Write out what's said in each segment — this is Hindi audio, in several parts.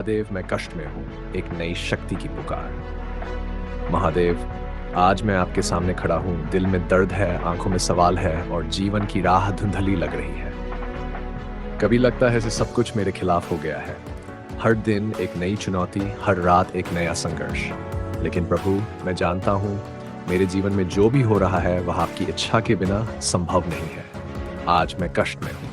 महादेव, मैं कष्ट में हूँ, एक नई शक्ति की पुकार। महादेव, आज मैं आपके सामने खड़ा हूँ, दिल में दर्द है, आंखों में सवाल है और जीवन की राह धुंधली लग रही है। कभी लगता है जैसे सब कुछ मेरे खिलाफ हो गया है। हर दिन एक नई चुनौती, हर रात एक नया संघर्ष। लेकिन प्रभु, मैं जानता हूँ मेरे जीवन में जो भी हो रहा है वह आपकी इच्छा के बिना संभव नहीं है। आज मैं कष्ट में हूँ।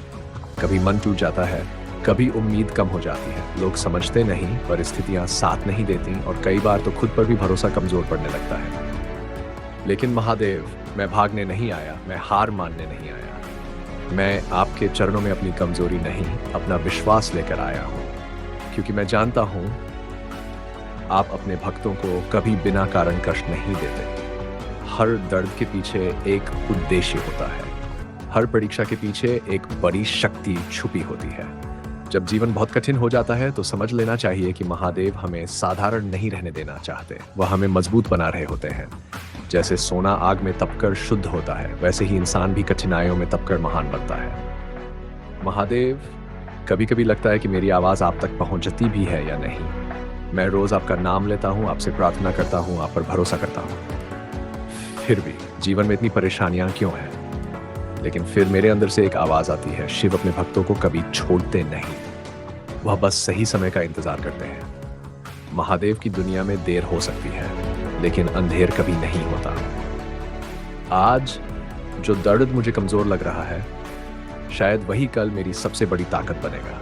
कभी मन टूट जाता है, कभी उम्मीद कम हो जाती है। लोग समझते नहीं, परिस्थितियां साथ नहीं देती और कई बार तो खुद पर भी भरोसा कमजोर पड़ने लगता है। लेकिन महादेव, मैं भागने नहीं आया, मैं हार मानने नहीं आया। मैं आपके चरणों में अपनी कमजोरी नहीं, अपना विश्वास लेकर आया हूँ, क्योंकि मैं जानता हूँ आप अपने भक्तों को कभी बिना कारण कष्ट नहीं देते। हर दर्द के पीछे एक उद्देश्य होता है, हर परीक्षा के पीछे एक बड़ी शक्ति छुपी होती है। जब जीवन बहुत कठिन हो जाता है तो समझ लेना चाहिए कि महादेव हमें साधारण नहीं रहने देना चाहते, वह हमें मजबूत बना रहे होते हैं। जैसे सोना आग में तपकर शुद्ध होता है, वैसे ही इंसान भी कठिनाइयों में तपकर महान बनता है। महादेव, कभी कभी लगता है कि मेरी आवाज आप तक पहुंचती भी है या नहीं। मैं रोज आपका नाम लेता हूं, आपसे प्रार्थना करता हूं, आप पर भरोसा करता हूं। फिर भी जीवन में इतनी परेशानियां क्यों हैं? लेकिन फिर मेरे अंदर से एक आवाज आती है, शिव अपने भक्तों को कभी छोड़ते नहीं, वह बस सही समय का इंतजार करते हैं। महादेव की दुनिया में देर हो सकती है, लेकिन अंधेर कभी नहीं होता। आज जो दर्द मुझे कमजोर लग रहा है, शायद वही कल मेरी सबसे बड़ी ताकत बनेगा।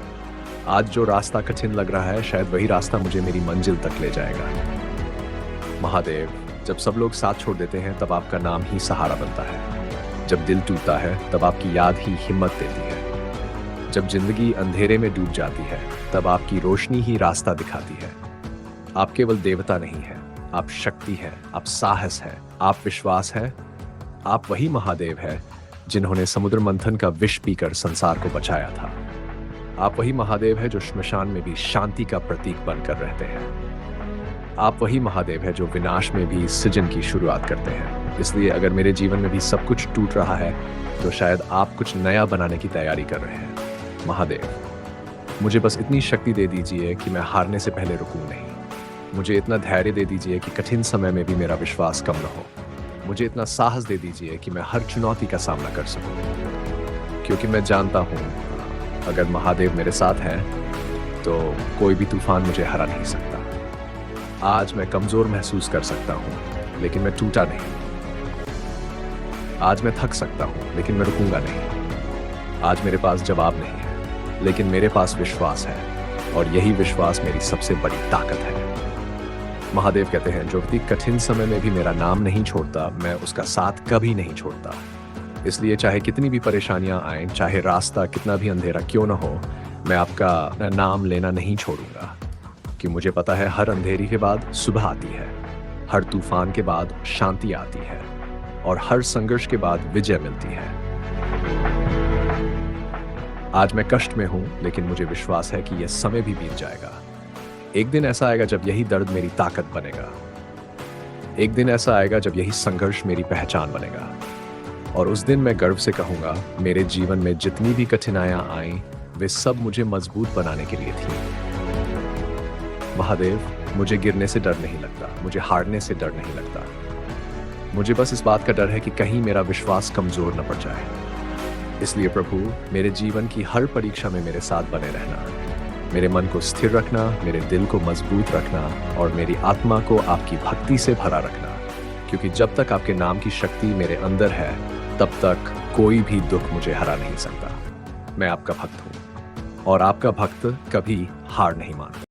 आज जो रास्ता कठिन लग रहा है, शायद वही रास्ता मुझे मेरी मंजिल तक ले जाएगा। महादेव, जब सब लोग साथ छोड़ देते हैं तब आपका नाम ही सहारा बनता है। जब दिल टूटता है तब आपकी याद ही हिम्मत देती है। जब जिंदगी अंधेरे में डूब जाती है तब आपकी रोशनी ही रास्ता दिखाती है। आप केवल देवता नहीं हैं, आप शक्ति हैं, आप साहस हैं, आप विश्वास हैं। आप वही महादेव हैं जिन्होंने समुद्र मंथन का विष पीकर संसार को बचाया था। आप वही महादेव हैं जो श्मशान में भी शांति का प्रतीक बनकर रहते हैं। आप वही महादेव है जो विनाश में भी सृजन की शुरुआत करते हैं। इसलिए अगर मेरे जीवन में भी सब कुछ टूट रहा है तो शायद आप कुछ नया बनाने की तैयारी कर रहे हैं। महादेव, मुझे बस इतनी शक्ति दे दीजिए कि मैं हारने से पहले रुकूं नहीं। मुझे इतना धैर्य दे दीजिए कि कठिन समय में भी मेरा विश्वास कम न हो। मुझे इतना साहस दे दीजिए कि मैं हर चुनौती का सामना कर सकूं, क्योंकि मैं जानता हूं अगर महादेव मेरे साथ हैं तो कोई भी तूफान मुझे हरा नहीं सकता। आज मैं कमजोर महसूस कर सकता हूं, लेकिन मैं टूटा नहीं। आज मैं थक सकता हूं, लेकिन मैं रुकूंगा नहीं। आज मेरे पास जवाब नहीं है, लेकिन मेरे पास विश्वास है, और यही विश्वास मेरी सबसे बड़ी ताकत है। महादेव कहते हैं, जो व्यक्ति कठिन समय में भी मेरा नाम नहीं छोड़ता, मैं उसका साथ कभी नहीं छोड़ता। इसलिए चाहे कितनी भी परेशानियां आएं, चाहे रास्ता कितना भी अंधेरा क्यों न हो, मैं आपका नाम लेना नहीं छोड़ूंगा। कि मुझे पता है हर अंधेरी के बाद सुबह आती है, हर तूफान के बाद शांति आती है, और हर संघर्ष के बाद विजय मिलती है। आज मैं कष्ट में हूं, लेकिन मुझे विश्वास है कि यह समय भी बीत जाएगा। एक दिन ऐसा आएगा जब यही दर्द मेरी ताकत बनेगा। एक दिन ऐसा आएगा जब यही संघर्ष मेरी पहचान बनेगा। और उस दिन मैं गर्व से कहूंगा, मेरे जीवन में जितनी भी कठिनाइयां आईं, वे सब मुझे मजबूत बनाने के लिए थी। महादेव, मुझे गिरने से डर नहीं लगता, मुझे हारने से डर नहीं लगता। मुझे बस इस बात का डर है कि कहीं मेरा विश्वास कमजोर न पड़ जाए। इसलिए प्रभु, मेरे जीवन की हर परीक्षा में मेरे साथ बने रहना, मेरे मन को स्थिर रखना, मेरे दिल को मजबूत रखना और मेरी आत्मा को आपकी भक्ति से भरा रखना। क्योंकि जब तक आपके नाम की शक्ति मेरे अंदर है, तब तक कोई भी दुख मुझे हरा नहीं सकता। मैं आपका भक्त हूँ, और आपका भक्त कभी हार नहीं मानता।